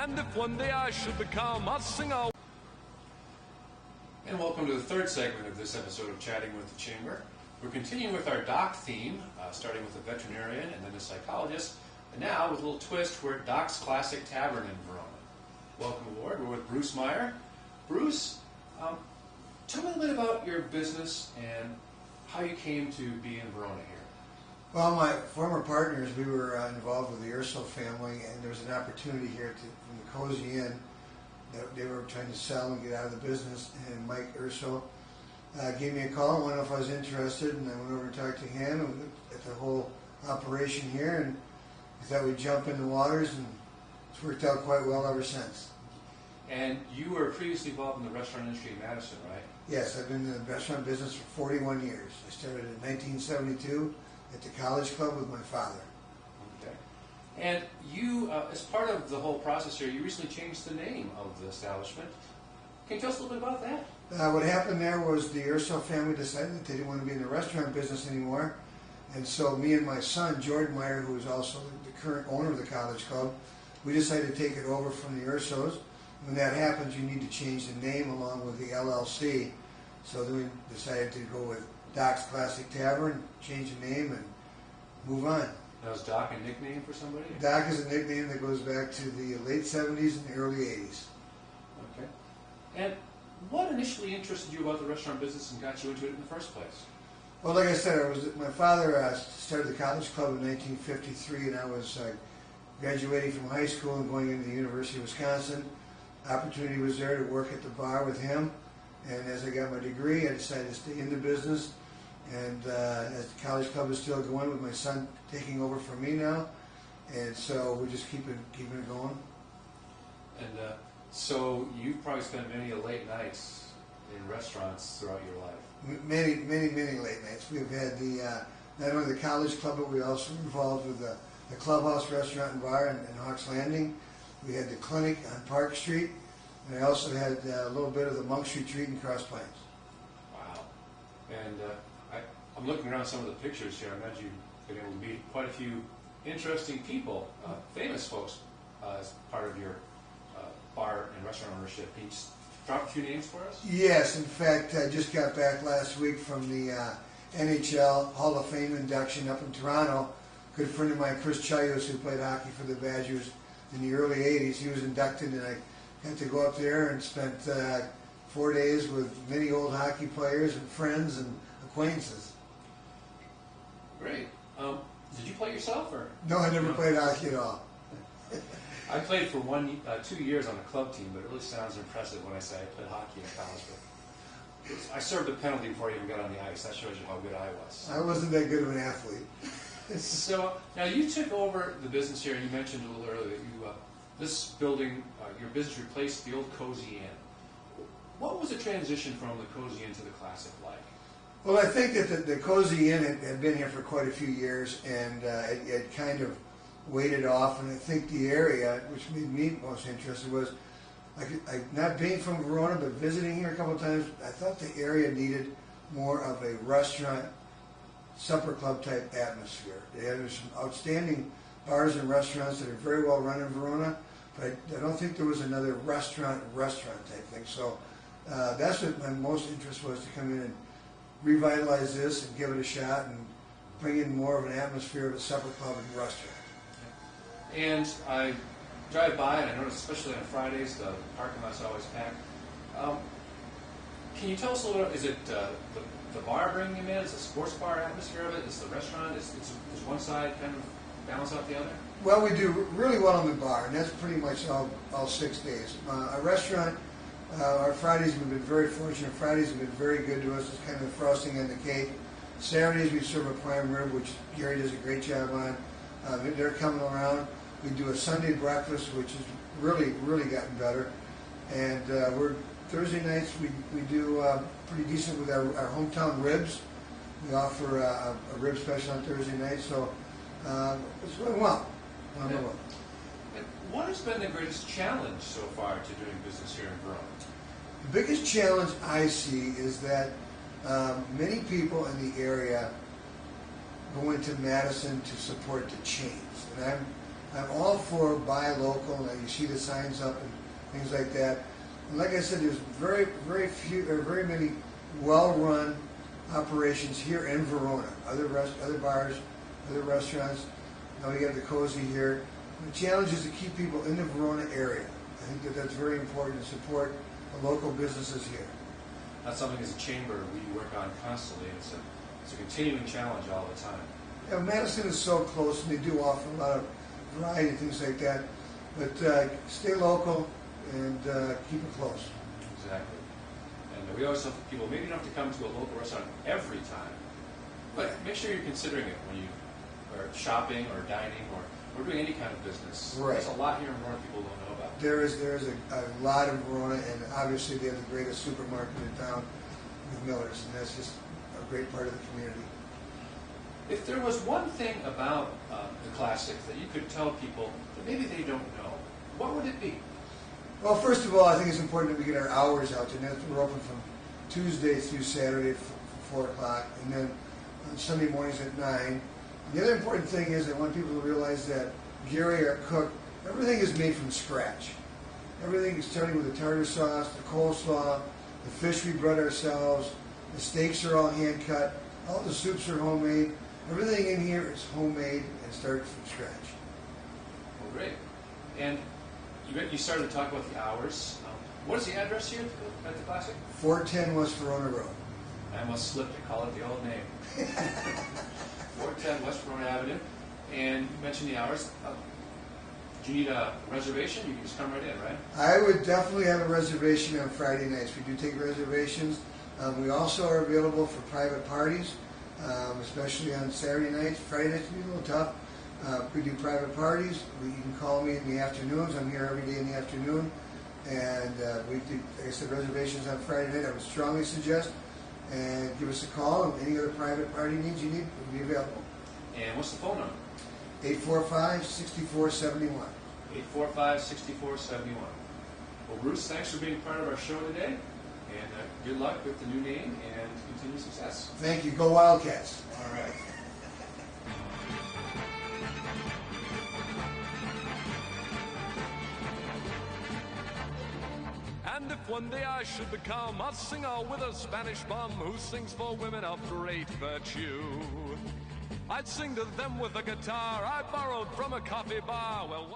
And if one day I should become a singer. And welcome to the third segment of this episode of Chatting with the Chamber. We're continuing with our doc theme, starting with a veterinarian and then a psychologist. And now, with a little twist, we're at Doc's Klassik Tavern in Verona. Welcome aboard. We're with Bruce Meier. Bruce, tell me a little bit about your business and how you came to be in Verona here. Well, my former partners, we were involved with the Urso family, and there was an opportunity here from the Cozy Inn that they were trying to sell and get out of the business, and Mike Urso gave me a call and wanted to know if I was interested, and I went over and talked to him and looked at the whole operation here, and we thought we'd jump in the waters, and it's worked out quite well ever since. And you were previously involved in the restaurant industry in Madison, right? Yes, I've been in the restaurant business for 41 years. I started in 1972 at the College Club with my father. Okay. And you, as part of the whole process here, you recently changed the name of the establishment. Can you tell us a little bit about that? What happened there was the Urso family decided that they didn't want to be in the restaurant business anymore. And so me and my son, Jordan Meier, who is also the current owner of the College Club, we decided to take it over from the Ursos. When that happens, you need to change the name along with the LLC. So then we decided to go with Doc's Klassik Tavern, change the name, and move on. Now, is Doc a nickname for somebody? Doc is a nickname that goes back to the late 70s and the early 80s. Okay. And what initially interested you about the restaurant business and got you into it in the first place? Well, like I said, my father started the College Club in 1953, and I was graduating from high school and going into the University of Wisconsin. Opportunity was there to work at the bar with him, and as I got my degree, I decided to stay in the business. And as the College Club is still going, with my son taking over for me now, and so we just keep it going. And so you've probably spent many late nights in restaurants throughout your life. Many late nights. We've had not only the College Club, but we also were involved with the Clubhouse Restaurant and Bar in Hawks Landing. We had the clinic on Park Street, and I also had a little bit of the Monk Street Treat in Cross Plains. Wow. And I'm looking around some of the pictures here. I imagine you've been able to meet quite a few interesting people, famous folks, as part of your bar and restaurant ownership. Can you just drop a few names for us? Yes. In fact, I just got back last week from the NHL Hall of Fame induction up in Toronto. A good friend of mine, Chris Chayos, who played hockey for the Badgers in the early 80s, he was inducted, and I got to go up there and spent 4 days with many old hockey players and friends and acquaintances. Great. Did you play yourself, or? No, I never played hockey at all. I played for 2 years on a club team, but it really sounds impressive when I say I played hockey in college. But I served a penalty before I even got on the ice. That shows you how good I was. I wasn't that good of an athlete. So now you took over the business here, and you mentioned a little earlier that this building, your business replaced the old Cozy Inn. What was the transition from the Cozy Inn to the Klassik like? Well, I think that the Cozy Inn had been here for quite a few years, and it kind of waited off. And I think the area, which made me most interested, was not being from Verona, but visiting here a couple of times. I thought the area needed more of a restaurant, supper club type atmosphere. There's some outstanding bars and restaurants that are very well run in Verona, but I don't think there was another restaurant type thing. So that's what my most interest was, to come in and revitalize this and give it a shot and bring in more of an atmosphere of a supper club and restaurant. And I drive by, and I notice, especially on Fridays, the parking lot's always packed. Can you tell us a little bit? Is it the bar bringing him in? Is the sports bar atmosphere of it? Is the restaurant? Is one side kind of balance out the other? Well, we do really well in the bar, and that's pretty much all 6 days. Our restaurant, our Fridays, we've been very fortunate. Fridays have been very good to us. It's kind of the frosting on the cake. Saturdays we serve a prime rib, which Gary does a great job on. They're coming around. We do a Sunday breakfast, which has really gotten better. And Thursday nights we do pretty decent with our hometown ribs. We offer a rib special on Thursday night, so it's going well. What has been the greatest challenge so far to doing business here in Verona? The biggest challenge I see is that many people in the area go into Madison to support the chains. And I'm all for buy local. Now you see the signs up and things like that. And like I said, there's very many well-run operations here in Verona. Other bars, other restaurants. Now we got the Cozy here. The challenge is to keep people in the Verona area. I think that that's very important to support the local businesses here. That's something as a chamber we work on constantly. It's a continuing challenge all the time. Yeah, Madison is so close, and they do offer a lot of variety and things like that. But stay local and keep it close. Exactly. And we always tell people, maybe you don't have to come to a local restaurant every time, but make sure you're considering it when you are shopping or dining or doing any kind of business. Right. There's a lot here in Verona people don't know about. There is a lot in Verona, and obviously they have the greatest supermarket in town with Miller's, and that's just a great part of the community. If there was one thing about the Klassik that you could tell people that maybe they don't know, what would it be? Well, first of all, I think it's important that we get our hours out there. We're open from Tuesday through Saturday at 4 o'clock, and then on Sunday mornings at 9. The other important thing is I want people to realize that Gary, our cook, everything is made from scratch. Everything is starting with the tartar sauce, the coleslaw, the fish we brought ourselves, the steaks are all hand cut, all the soups are homemade. Everything in here is homemade and started from scratch. Well, great. And you started to talk about the hours. What is the address here at the Klassik? 410 West Verona Road. I almost slipped to call it the old name. 410 West Verona Avenue. And you mentioned the hours. Do you need a reservation? You can just come right in, right? I would definitely have a reservation on Friday nights. We do take reservations. We also are available for private parties, especially on Saturday nights. Friday nights can be a little tough. We do private parties. You can call me in the afternoons. I'm here every day in the afternoon. And we do, like I said, reservations on Friday night. I would strongly suggest. And give us a call. And any other private party needs you need will be available. And what's the phone number? 845-6471. 845-6471. Well, Bruce, thanks for being part of our show today. And good luck with the new name and continued success. Thank you. Go Wildcats. All right. And if one day I should become a singer with a Spanish bum who sings for women of great virtue, I'd sing to them with a guitar I borrowed from a coffee bar. Well,